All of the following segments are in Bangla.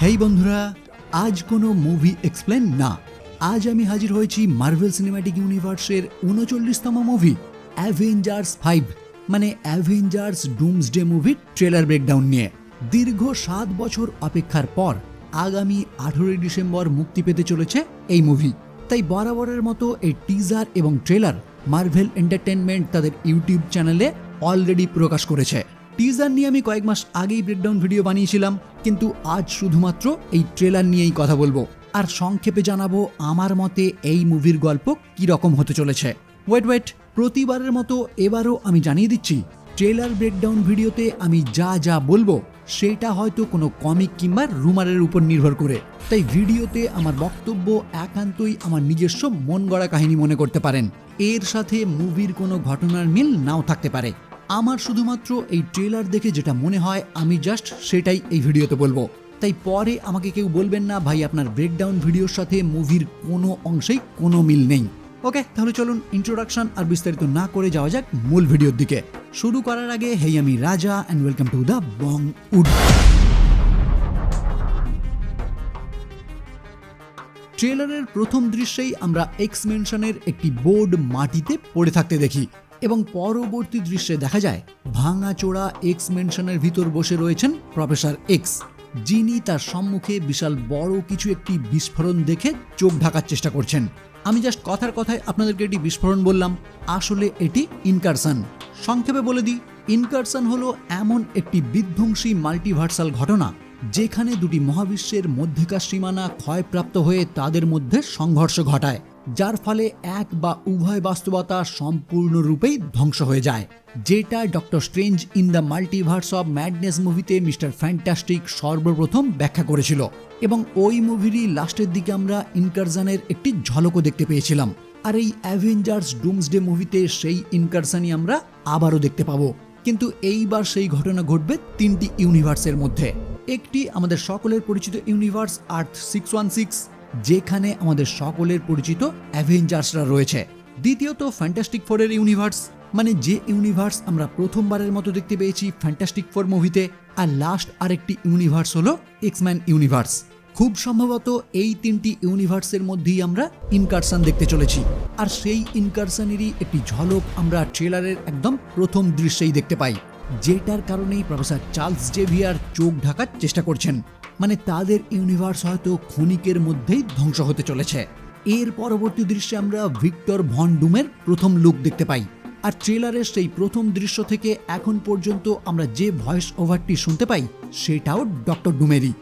হেই বন্ধুরা, আজ কোনো মুভি এক্সপ্লেন না, আজ আমি হাজির হয়েছি মার্ভেল সিনেম্যাটিক ইউনিভার্সের 39তম মুভি অ্যাভেঞ্জার্স 5 মানে অ্যাভেঞ্জার্স ডুমসডে মুভির ট্রেলার ব্রেকডাউন নিয়ে। দীর্ঘ 7 বছর অপেক্ষার পর আগামী 18 ডিসেম্বর মুক্তি পেতে চলেছে এই মুভি। তাই বরাবরের মতো এই টিজার এবং ট্রেলার মার্ভেল এন্টারটেনমেন্ট তাদের ইউটিউব চ্যানেলে অলরেডি প্রকাশ করেছে। টিজার নিয়ে আমি কয়েক মাস আগেই ব্রেকডাউন ভিডিও বানিয়েছিলাম, কিন্তু আজ শুধুমাত্র এই ট্রেলার নিয়েই কথা বলবো আর সংক্ষেপে জানাবো আমার মতে এই মুভির গল্প কি রকম হতে চলেছে। ওয়েট, প্রতিবারের মতো এবারও আমি জানিয়ে দিচ্ছি, ট্রেলার ব্রেকডাউন ভিডিওতে আমি যা বলবো সেটা হয়তো কোনো কমিক কিংবা রুমারের উপর নির্ভর করে, তাই ভিডিওতে আমার বক্তব্য একান্তই আমার নিজস্ব মন গড়া কাহিনী মনে করতে পারেন। এর সাথে মুভির কোনো ঘটনার মিল নাও থাকতে পারে। আমার শুধুমাত্র এই ট্রেলার দেখে যেটা মনে হয় আমি জাস্ট সেটাই এই ভিডিওতে বলবো। তাই পরে আমাকে কেউ বলবেন না ভাই আপনার ব্রেকডাউন ভিডিওর সাথে মুভির কোনো অংশেই কোনো মিল নেই। ওকে, তাহলে চলুন ইন্ট্রোডাকশন আর বিস্তারিত না করে যাওয়া যাক মূল ভিডিওর দিকে। শুরু করার আগে হেই, আমি Raja and welcome to the Bong wood. ট্রেলারের প্রথম দৃশ্যেই আমরা এক্স মেনশনের একটি বোর্ড মাটিতে পড়ে থাকতে দেখি এবং পরবর্তী দৃশ্যে দেখা যায় ভাঙাচোরা এক্স মেনশনের ভিতর বসে রয়েছেন প্রফেসর এক্স, যিনি তার সম্মুখে বিশাল বড় কিছু একটি বিস্ফোরণ দেখে চোখ ঢাকার চেষ্টা করছেন। আমি জাস্ট কথার কথায় আপনাদেরকে এটি বিস্ফোরণ বললাম, আসলে এটি ইনকারশন। সংক্ষেপে বলে দিই, ইনকারশন হলো এমন একটি বিধ্বংসী মাল্টিভার্সাল ঘটনা যেখানে দুটি মহাবিশ্বের মধ্যেকার সীমানা ক্ষয়প্রাপ্ত হয়ে তাদের মধ্যে সংঘর্ষ ঘটায়, যার ফলে এক বা উভয় বাস্তবতা সম্পূর্ণরূপেই ধ্বংস হয়ে যায়, যেটা doctor strange in the multiverse of madness মুভিতে মিস্টার ফ্যান্টাস্টিক সর্বপ্রথম ব্যাখ্যা করেছিল। এবং ওই মুভিরই লাস্টের দিকে আমরা ইনকারশনের একটি ঝলকও দেখতে পেয়েছিলাম। আর এই অ্যাভেঞ্জার্স ডুমসডে মুভিতে সেই ইনকারশনই আমরা আবারও দেখতে পাবো, কিন্তু এইবার সেই ঘটনা ঘটবে 3টি ইউনিভার্সের মধ্যে। একটি আমাদের সকলের পরিচিত ইউনিভার্স আর্থ 616, যেখানে আমাদের সকলের পরিচিত অ্যাভেঞ্জার্সরা রয়েছে। দ্বিতীয়ত ফ্যান্টাস্টিক ফোরের ইউনিভার্স, মানে যে ইউনিভার্স আমরা প্রথমবারের মতো দেখতে পেয়েছি ফ্যান্টাস্টিক ফোর মুভিতে। আর লাস্ট আরেকটি ইউনিভার্স হলো এক্সম্যান ইউনিভার্স। খুব সম্ভবত এই 3টি ইউনিভার্সের মধ্যেই আমরা ইনকারশন দেখতে চলেছি। আর সেই ইনকারশনেরই একটি ঝলক আমরা ট্রেলারের একদম প্রথম দৃশ্যেই দেখতে পাই, যেটার কারণেই প্রফেসর চার্লস জেভিয়ার চোখ ঢাকার চেষ্টা করছেন। মানে তাদের ইউনিভার্স হয়তো ক্ষণিকের মধ্যেই ধ্বংস হতে চলেছে। এর পরবর্তী দৃশ্যে আমরা ভিক্টর ভন ডুমের প্রথম লুক দেখতে পাই। আর ট্রেলারের সেই প্রথম দৃশ্য থেকে এখন পর্যন্ত আমরা যে ভয়েস ওভারটি শুনতে পাই সেটাও ডক্টর ডুমেরই।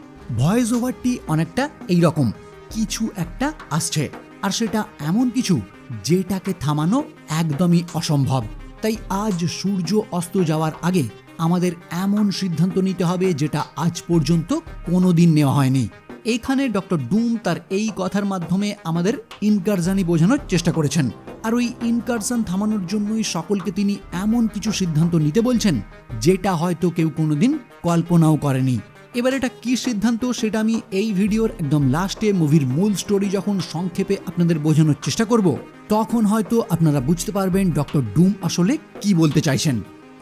ভয়েস ওভারটি অনেকটা এইরকম, কিছু একটা আসছে, আর সেটা এমন কিছু যেটাকে থামানো একদমই অসম্ভব। তাই আজ সূর্য অস্ত যাওয়ার আগে আমাদের এমন সিদ্ধান্ত নিতে হবে যেটা আজ পর্যন্ত কোনোদিন নেওয়া হয়নি। এখানে ডক্টর ডুম তার এই কথার মাধ্যমে আমাদের ইনকারশনই বোঝানোর চেষ্টা করেছেন। আর ওই ইনকারশন থামানোর জন্যই সকলকে তিনি এমন কিছু সিদ্ধান্ত নিতে বলছেন যেটা হয়তো কেউ কোনোদিন কল্পনাও করেনি। এবার এটা কি সিদ্ধান্ত সেটা আমি এই ভিডিওর একদম লাস্টে মুভির মূল স্টোরি যখন সংক্ষেপে আপনাদের বোঝানোর চেষ্টা করব, তখন হয়তো আপনারা বুঝতে পারবেন ডক্টর ডুম আসলে কি বলতে চাইছেন।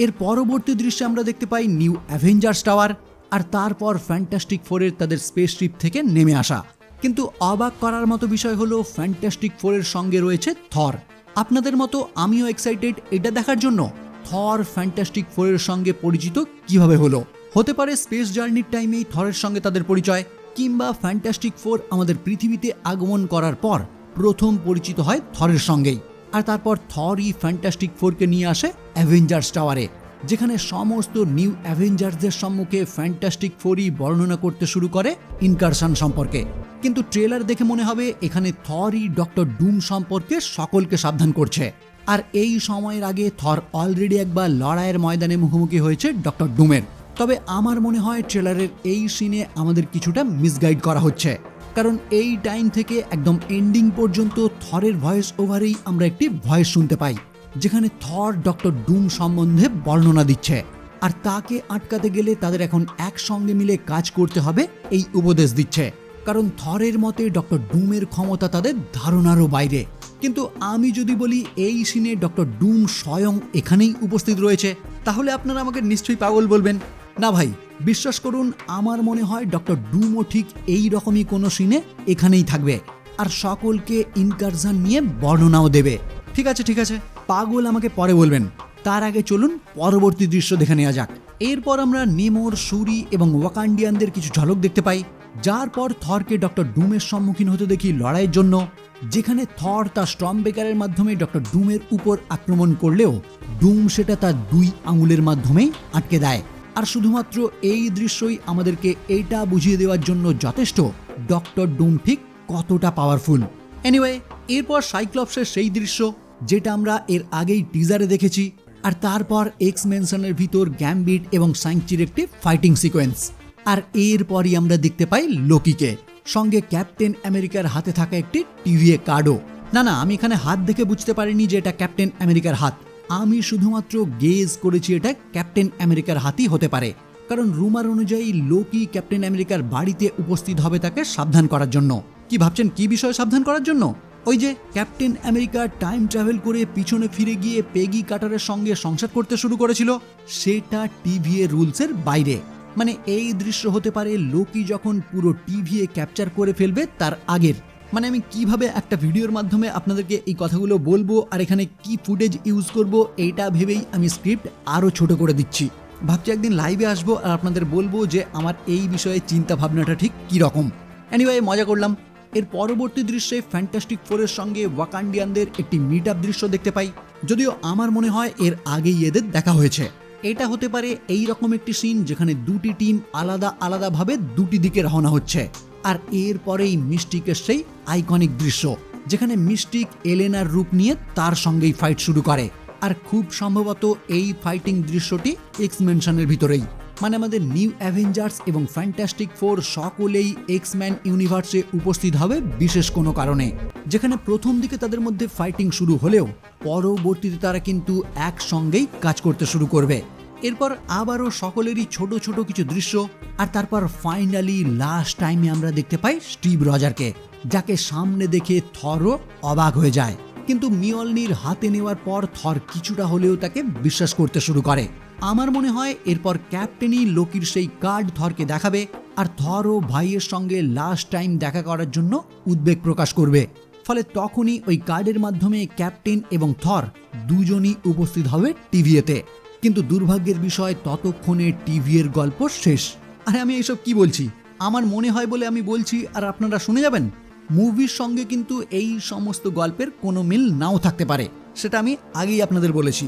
এর পরবর্তী দৃশ্যে আমরা দেখতে পাই নিউ অ্যাভেঞ্জার্স টাওয়ার, আর তারপর ফ্যান্টাস্টিক ফোরের তাদের স্পেসশিপ থেকে নেমে আসা। কিন্তু অবাক করার মতো বিষয় হলো ফ্যান্টাস্টিক ফোরের সঙ্গে রয়েছে থর। আপনাদের মতো আমিও এক্সাইটেড এটা দেখার জন্য থর ফ্যান্টাস্টিক ফোরের সঙ্গে পরিচিত কিভাবে হলো। হতে পারে স্পেস জার্নির টাইমেই থরের সঙ্গে তাদের পরিচয়, কিংবা ফ্যান্টাস্টিক ফোর আমাদের পৃথিবীতে আগমন করার পর প্রথম পরিচিত হয় থরের সঙ্গেই। আর তারপর থরই ফ্যান্টাস্টিক ফোরকে নিয়ে আসে অ্যাভেঞ্জার্স টাওয়ারে, যেখানে সমস্ত নিউ অ্যাভেঞ্জার্সদের সম্মুখে ফ্যান্টাস্টিক ফোরই বর্ণনা করতে শুরু করে ইনকারশন সম্পর্কে। কিন্তু ট্রেলার দেখে মনে হবে এখানে থরই ডক্টর ডুম সম্পর্কে সকলকে সাবধান করছে। আর এই সময়ের আগে থর অলরেডি একবার লড়াইয়ের ময়দানে মুখোমুখি হয়েছে ডক্টর ডুমের। তবে আমার মনে হয় ট্রেলারের এই সিনে আমাদের কিছুটা মিসগাইড করা হচ্ছে, কারণ এই টাইম থেকে একদম এন্ডিং পর্যন্ত থরের ভয়েস ওভারেই আমরা একটি ভয়েস শুনতে পাই, যেখানে থর ডক্টর ডুম সম্বন্ধে বর্ণনা দিচ্ছে। আর তাকে আটকাতে গেলে তাদের এখন একসঙ্গে মিলে কাজ করতে হবে এই উপদেশ দিচ্ছে, কারণ থরের মতে ডক্টর ডুমের ক্ষমতা তাদের ধারণারও বাইরে। কিন্তু আমি যদি বলি এই সিনে ডক্টর ডুম স্বয়ং এখানেই উপস্থিত রয়েছে, তাহলে আপনারা আমাকে নিশ্চয়ই পাগল বলবেন। না ভাই, বিশ্বাস করুন, আমার মনে হয় ডক্টর ডুমও ঠিক এই রকমই কোনো সিনে এখানেই থাকবে আর সকলকে ইনকারশন নিয়ে বর্ণনাও দেবে। ঠিক আছে, পাগল আমাকে পরে বলবেন। তার আগে চলুন পরবর্তী দৃশ্য দেখে নেওয়া যাক। এরপর আমরা নেমোর, শুরি এবং ওয়াকান্ডিয়ানদের কিছু ঝলক দেখতে পাই, যার পর থরকে ডক্টর ডুমের সম্মুখীন হতে দেখি লড়াইয়ের জন্য, যেখানে থর তার স্টর্ম ব্রেকারের মাধ্যমে ডক্টর ডুমের উপর আক্রমণ করলেও ডুম সেটা তার 2 আঙুলের মাধ্যমেই আটকে দেয়। আর শুধুমাত্র এই দৃশ্যই আমাদেরকে এটা বুঝিয়ে দেওয়ার জন্য যথেষ্ট ডক্টর ডুম ঠিক কতটা পাওয়ারফুল। এনিওয়ে, এরপর সাইক্লপসের সেই দৃশ্য যেটা আমরা এর আগেই টিজারে দেখেছি, আর তারপর এক্স মেনশনের ভিতর গ্যাম্বিট এবং সাংচির একটি ফাইটিং সিকোয়েন্স, আর এরপরই আমরা দেখতে পাই লোকিকে, সঙ্গে ক্যাপ্টেন আমেরিকার হাতে থাকা একটি টিভিএ কার্ডও। না, আমি এখানে হাত দেখে বুঝতে পারিনি যে এটা ক্যাপ্টেন আমেরিকার হাত। আমি শুধুমাত্র গেজ করেছি এটা ক্যাপ্টেন আমেরিকার হাতই হতে পারে, কারণ রুমার অনুযায়ী লোকি ক্যাপ্টেন আমেরিকার বাড়িতে উপস্থিত হবে তাকে সাবধান করার জন্য। কি ভাবছেন, কি বিষয়ে সাবধান করার জন্য? ওই যে ক্যাপ্টেন আমেরিকা টাইম ট্রাভেল করে পিছনে ফিরে গিয়ে পেগি কাটারের সঙ্গে সংসার করতে শুরু করেছিল, সেটা টিভিএ রুলসের বাইরে। মানে এই দৃশ্য হতে পারে লোকি যখন পুরো টিভিএ ক্যাপচার করে ফেলবে তার আগের। মানে আমি কিভাবে একটা ভিডিওর মাধ্যমে আপনাদেরকে এই কথাগুলো বলবো আর এখানে কি ফুটেজ ইউজ করব, এইটা ভেবেই আমি স্ক্রিপ্ট আরও ছোট করে দিচ্ছি। ভাবছি একদিন লাইভে আসবো আর আপনাদের বলবো যে আমার এই বিষয়ে চিন্তা ভাবনাটা ঠিক কী রকম। এনিওয়ে, মজা করলাম। এর পরবর্তী দৃশ্যে ফ্যান্টাস্টিক ফোরের সঙ্গে ওয়াকান্ডিয়ানদের একটি মিট আপ দৃশ্য দেখতে পাই, যদিও আমার মনে হয় এর আগেই এদের দেখা হয়েছে। এটা হতে পারে এই রকম একটি সিন যেখানে দুটি টিম আলাদা আলাদাভাবে দুটি দিকে রওনা হচ্ছে, আর এরপরেই মিস্টিকের সেই আইকনিক দৃশ্য যেখানে মিস্টিক এলেনার রূপ নিয়ে তার সঙ্গেই ফাইট শুরু করে। আর খুব সম্ভবত এই ফাইটিং দৃশ্যটি এক্স মেনশনের ভিতরেই, মানে আমাদের নিউ অ্যাভেঞ্জার্স এবং ফ্যান্টাস্টিক ফোর সকলেই এক্সম্যান ইউনিভার্সে উপস্থিত হবে বিশেষ কোনো কারণে, যেখানে প্রথম দিকে তাদের মধ্যে ফাইটিং শুরু হলেও পরবর্তীতে তারা কিন্তু একসঙ্গেই কাজ করতে শুরু করবে। এরপর আবারও সকলেরই ছোট ছোট কিছু দৃশ্য, আর তারপর ফাইনালি লাস্ট টাইমে আমরা দেখতে পাই স্টিভ রজারকে, যাকে সামনে দেখে থরও অবাক হয়ে যায়। কিন্তু মিওলনির হাতে নেওয়ার পর থর কিছুটা হলেও তাকে বিশ্বাস করতে শুরু করে। আমার মনে হয় এরপর ক্যাপ্টেনই লোকির সেই কার্ড থরকে দেখাবে, আর থরও ভাইয়ের সঙ্গে লাস্ট টাইম দেখা করার জন্য উদ্বেগ প্রকাশ করবে। ফলে তখনই ওই কার্ডের মাধ্যমে ক্যাপ্টেন এবং থর দুজনই উপস্থিত হবে টিভিএতে। কিন্তু দুর্ভাগ্যের বিষয় ততক্ষণে টিভিএর গল্প শেষ। আরে আমি এইসব কি বলছি, আমার মনে হয় বলে আমি বলছি আর আপনারা শুনে যাবেন। মুভির সঙ্গে কিন্তু এই সমস্ত গল্পের কোনো মিল নাও থাকতে পারে, সেটা আমি আগেই আপনাদের বলেছি।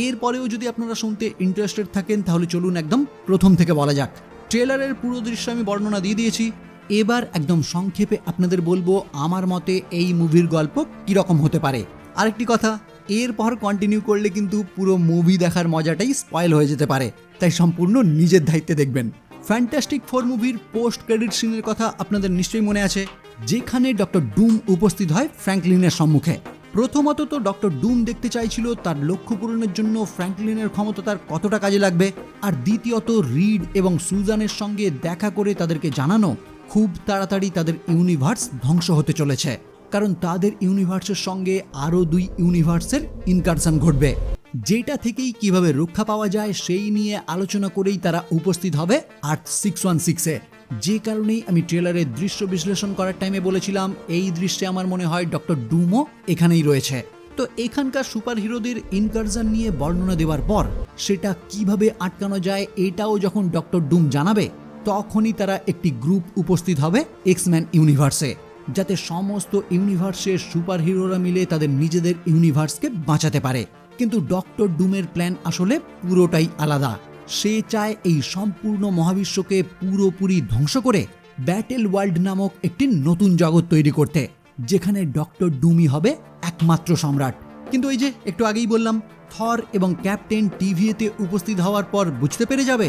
এরপরেও যদি আপনারা শুনতে ইন্টারেস্টেড থাকেন তাহলে চলুন একদম প্রথম থেকে বলা যাক। ট্রেলারের পুরো দৃশ্য আমি বর্ণনা দিয়ে দিয়েছি, এবার একদম সংক্ষেপে আপনাদের বলবো আমার মতে এই মুভির গল্প কীরকম হতে পারে। আরেকটি কথা, এরপর কন্টিনিউ করলে কিন্তু পুরো মুভি দেখার মজাটাই স্পয়েল হয়ে যেতে পারে, তাই সম্পূর্ণ নিজের দায়িত্বে দেখবেন। ফ্যান্টাস্টিক ফোর মুভির পোস্ট ক্রেডিট সিনের কথা আপনাদের নিশ্চয়ই মনে আছে, যেখানে ডক্টর ডুম উপস্থিত হয় ফ্র্যাঙ্কলিনের সম্মুখে। প্রথমত তো ডক্টর ডুম দেখতে চাইছিল তার লক্ষ্য পূরণের জন্য ফ্র্যাঙ্কলিনের ক্ষমতা তার কতটা কাজে লাগবে, আর দ্বিতীয়ত রিড এবং সুজানের সঙ্গে দেখা করে তাদেরকে জানানো খুব তাড়াতাড়ি তাদের ইউনিভার্স ধ্বংস হতে চলেছে, কারণ তাদের ইউনিভার্সের সঙ্গে আরও 2 ইউনিভার্সের ইনকারশন ঘটবে, যেটা থেকেই কিভাবে রক্ষা পাওয়া যায় সেই নিয়ে আলোচনা করেই তারা উপস্থিত হবে আর্থ 616-এ। যে কারণেই আমি ট্রেলারের দৃশ্য বিশ্লেষণ করার টাইমে বলেছিলাম এই দৃশ্যে আমার মনে হয় ডক্টর ডুমও এখানেই রয়েছে। তো এখানকার সুপার হিরোদের ইনকারশন নিয়ে বর্ণনা দেওয়ার পর সেটা কিভাবে আটকানো যায় এটাও যখন ডক্টর ডুম জানাবে, তখনই তারা একটি গ্রুপ উপস্থিত হবে এক্সম্যান ইউনিভার্সে, যাতে সমস্ত ইউনিভার্সের সুপার হিরোরা মিলে তাদের নিজেদের ইউনিভার্সকে বাঁচাতে পারে। কিন্তু ডক্টর ডুমের প্ল্যান আসলে পুরোটাই আলাদা। সে চায় এই সম্পূর্ণ মহাবিশ্বকে পুরোপুরি ধ্বংস করে ব্যাটেল ওয়ার্ল্ড নামক একটি নতুন জগৎ তৈরি করতে, যেখানে ডক্টর ডুমই হবে একমাত্র সম্রাট। কিন্তু এই যে একটু আগেই বললাম, থর এবং ক্যাপ্টেন টিভিএতে উপস্থিত হওয়ার পর বুঝতে পেরে যাবে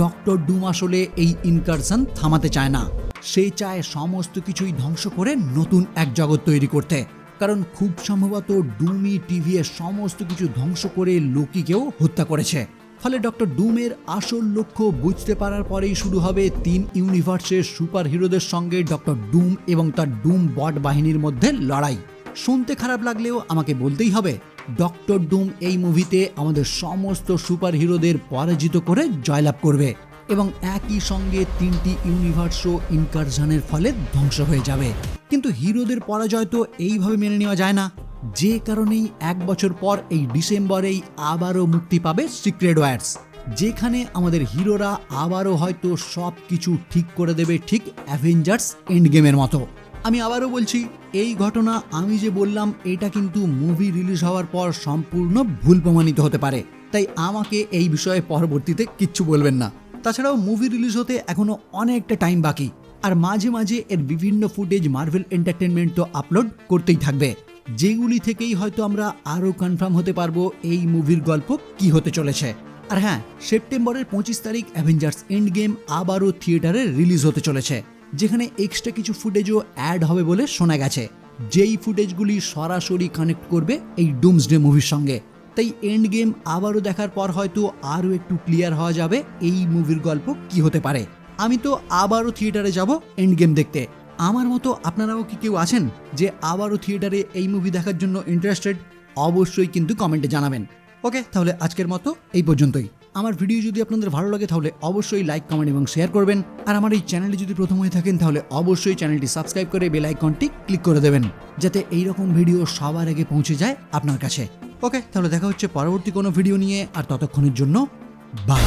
ডক্টর ডুম আসলে এই ইনকারশন থামাতে চায় না। সে চায় সমস্ত কিছুই ধ্বংস করে নতুন এক জগৎ তৈরি করতে, কারণ খুব সম্ভবত ডুমই টিভিএর সমস্ত কিছু ধ্বংস করে লোকিকেও হত্যা করেছে। ফলে ডক্টর ডুমের আসল লক্ষ্য বুঝতে পারার পরেই শুরু হবে 3 ইউনিভার্সের সুপার হিরোদের সঙ্গে ডক্টর ডুম এবং তার ডুম বট বাহিনীর মধ্যে লড়াই। শুনতে খারাপ লাগলেও আমাকে বলতেই হবে, ডক্টর ডুম এই মুভিতে আমাদের সমস্ত সুপার হিরোদের পরাজিত করে জয়লাভ করবে। এবং একই সঙ্গে 3টি ইউনিভার্সও ইনকারশনের ফলে ধ্বংস হয়ে যাবে। কিন্তু হিরোদের পরাজয় তো এইভাবে মেনে নেওয়া যায় না, যে কারণেই 1 বছর পর এই ডিসেম্বরেই আবারও মুক্তি পাবে সিক্রেট ওয়ার্স, যেখানে আমাদের হিরোরা আবারও হয়তো সব কিছু ঠিক করে দেবে, ঠিক অ্যাভেঞ্জার্স এন্ড গেমের মতো। আমি আবারও বলছি, এই ঘটনা আমি যে বললাম এটা কিন্তু মুভি রিলিজ হওয়ার পর সম্পূর্ণ ভুল প্রমাণিত হতে পারে, তাই আমাকে এই বিষয়ে পরবর্তীতে কিচ্ছু বলবেন না। তাছাড়াও মুভি রিলিজ হতে এখনো অনেকটা টাইম বাকি, আর মাঝে মাঝে এর বিভিন্ন ফুটেজ মার্ভেল এন্টারটেনমেন্ট তো আপলোড করতেই থাকবে, যেগুলি থেকেই হয়তো আমরা আরও কনফার্ম হতে পারবো এই মুভির গল্প কি হতে চলেছে। আর হ্যাঁ, সেপ্টেম্বরের 25 তারিখ অ্যাভেঞ্জার্স এন্ড গেম আবারও থিয়েটারে রিলিজ হতে চলেছে, যেখানে এক্সট্রা কিছু ফুটেজও অ্যাড হবে বলে শোনা গেছে, যেই ফুটেজগুলি সরাসরি কানেক্ট করবে এই ডুমসডে মুভির সঙ্গে। তাই এন্ড গেম আবারও দেখার পর হয়তো আরও একটু ক্লিয়ার হওয়া যাবে এই মুভির গল্প কি হতে পারে। আমি তো আবারও থিয়েটারে যাব এন্ড গেম দেখতে। আমার মতো আপনারাও কি কেউ আছেন যে আবারও থিয়েটারে এই মুভি দেখার জন্য ইন্টারেস্টেড? অবশ্যই কিন্তু কমেন্টে জানাবেন। ওকে, তাহলে আজকের মতো এই পর্যন্তই। আমার ভিডিও যদি আপনাদের ভালো লাগে তাহলে অবশ্যই লাইক, কমেন্ট এবং শেয়ার করবেন। আর আমার এই চ্যানেলে যদি প্রথম হয়ে থাকেন তাহলে অবশ্যই চ্যানেলটি সাবস্ক্রাইব করে বেল আইকনটি ক্লিক করে দেবেন, যাতে এইরকম ভিডিও সবার আগে পৌঁছে যায় আপনার কাছে। ওকে, তাহলে দেখা হচ্ছে পরবর্তী কোনো ভিডিও নিয়ে, আর ততক্ষণের জন্য বাই।